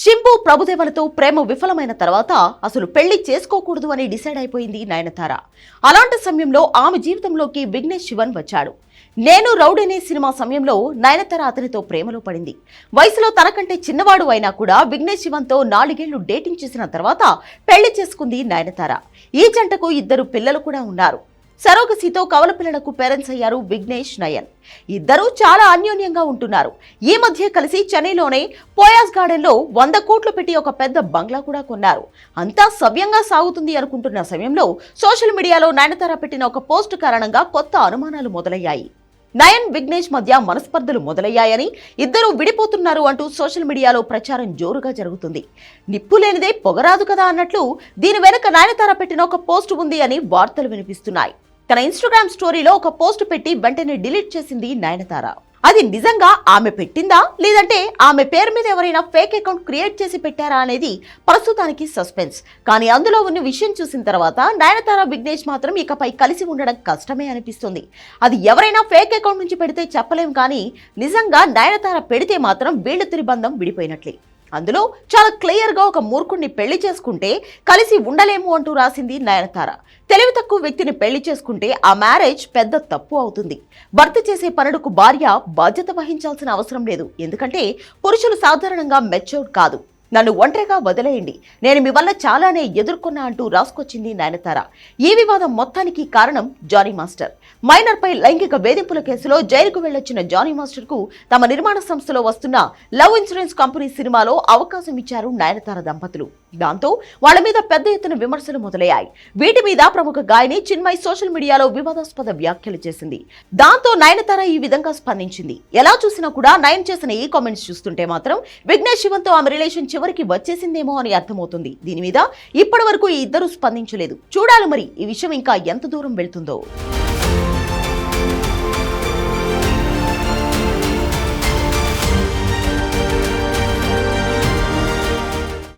శింబు ప్రభుదేవలతో ప్రేమ విఫలమైన తర్వాత అసలు పెళ్లి చేసుకోకూడదు అని డిసైడ్ అయిపోయింది నయనతార. అలాంటి సమయంలో ఆమె జీవితంలోకి విఘ్నేష్ శివన్ వచ్చాడు. నేను రౌడీనే సినిమా సమయంలో నయనతార అతనితో ప్రేమలో పడింది. వయసులో తనకంటే చిన్నవాడు అయినా కూడా విఘ్నేష్ శివన్తో 4 ఏళ్లు డేటింగ్ చేసిన తర్వాత పెళ్లి చేసుకుంది నయనతార. ఈ జంటకు 2 పిల్లలు కూడా ఉన్నారు. సరోగసితో కవల పిల్లలకు పేరెంట్స్ అయ్యారు విఘ్నేష్, నయన్. ఇద్దరూ చాలా అన్యోన్యంగా ఉంటున్నారు. ఈ మధ్య కలిసి చెన్నైలోనే పోయాస్ గార్డెన్ లో 100 కోట్లు పెట్టి ఒక పెద్ద బంగ్లా కూడా కొన్నారు. అంతా సవ్యంగా సాగుతుంది అనుకుంటున్న సమయంలో సోషల్ మీడియాలో నయనతార పెట్టిన ఒక పోస్ట్ కారణంగా కొత్త అనుమానాలు మొదలయ్యాయి. నయన్, విఘ్నేష్ మధ్య మనస్పర్ధలు మొదలయ్యాయని, ఇద్దరూ విడిపోతున్నారు అంటూ సోషల్ మీడియాలో ప్రచారం జోరుగా జరుగుతుంది. నిప్పు లేనిదే పొగరాదు కదా అన్నట్లు దీని వెనుక నయనతార పెట్టిన ఒక పోస్ట్ ఉంది అని వార్తలు వినిపిస్తున్నాయి. తన ఇన్స్టాగ్రామ్ స్టోరీలో ఒక పోస్ట్ పెట్టి వెంటనే డిలీట్ చేసింది నయనతార. అది నిజంగా ఆమె పెట్టిందా, లేదంటే ఆమె పేరు మీద ఎవరైనా ఫేక్ అకౌంట్ క్రియేట్ చేసి పెట్టారా అనేది ప్రస్తుతానికి సస్పెన్స్. కానీ అందులో ఉన్న విషయం చూసిన తర్వాత నయనతార, విఘ్నేష్ మాత్రం ఇకపై కలిసి ఉండడం కష్టమే అనిపిస్తుంది. అది ఎవరైనా ఫేక్ అకౌంట్ నుంచి పెడితే చెప్పలేం, కానీ నిజంగా నయనతార పెడితే మాత్రం వీళ్ళిద్దరి బంధం విడిపోయినట్లే. అందులో చాలా క్లియర్ గా ఒక మూర్ఖుణ్ణి పెళ్లి చేసుకుంటే కలిసి ఉండలేము అంటూ రాసింది నయనతార. తెలివి తక్కువ వ్యక్తిని పెళ్లి చేసుకుంటే ఆ మ్యారేజ్ పెద్ద తప్పు అవుతుంది. భర్త చేసే పనులకు భార్య బాధ్యత వహించాల్సిన అవసరం లేదు. ఎందుకంటే పురుషులు సాధారణంగా మెచ్యూర్డ్ కాదు. నన్ను ఒంటరిగా వదిలేయండి, నేను మీ వల్ల చాలానే ఎదుర్కొన్నా అంటూ రాసుకొచ్చింది నయనతార. ఈ వివాదం మొత్తానికి కారణం జానీ మాస్టర్. మైనర్ పై లైంగిక వేధింపుల కేసులో జైలుకు వెళ్లొచ్చిన జానీ మాస్టర్ కు తమ నిర్మాణ సంస్థలో వస్తున్న లవ్ ఇన్సూరెన్స్ కంపెనీ సినిమాలో అవకాశం ఇచ్చారు నయనతార దంపతులు. దాంతో వాళ్ల మీద పెద్ద ఎత్తున విమర్శలు మొదలయ్యాయి. వీటి మీద ప్రముఖ గాయని చిన్మయి సోషల్ మీడియాలో వివాదాస్పద వ్యాఖ్యలు చేసింది. దాంతో నయనతార ఈ విధంగా స్పందించింది. ఎలా చూసినా కూడా నయన్ చేసిన ఈ కామెంట్స్ చూస్తుంటే మాత్రం విఘ్నేష్ శివన్ తో ఆమె రిలేషన్ చివరికి వచ్చేసిందేమో అని అర్థమవుతుంది. దీని మీద ఇప్పటి వరకు ఈ ఇద్దరు స్పందించలేదు. చూడాలి మరి ఈ విషయం ఇంకా ఎంత దూరం వెళ్తుందో.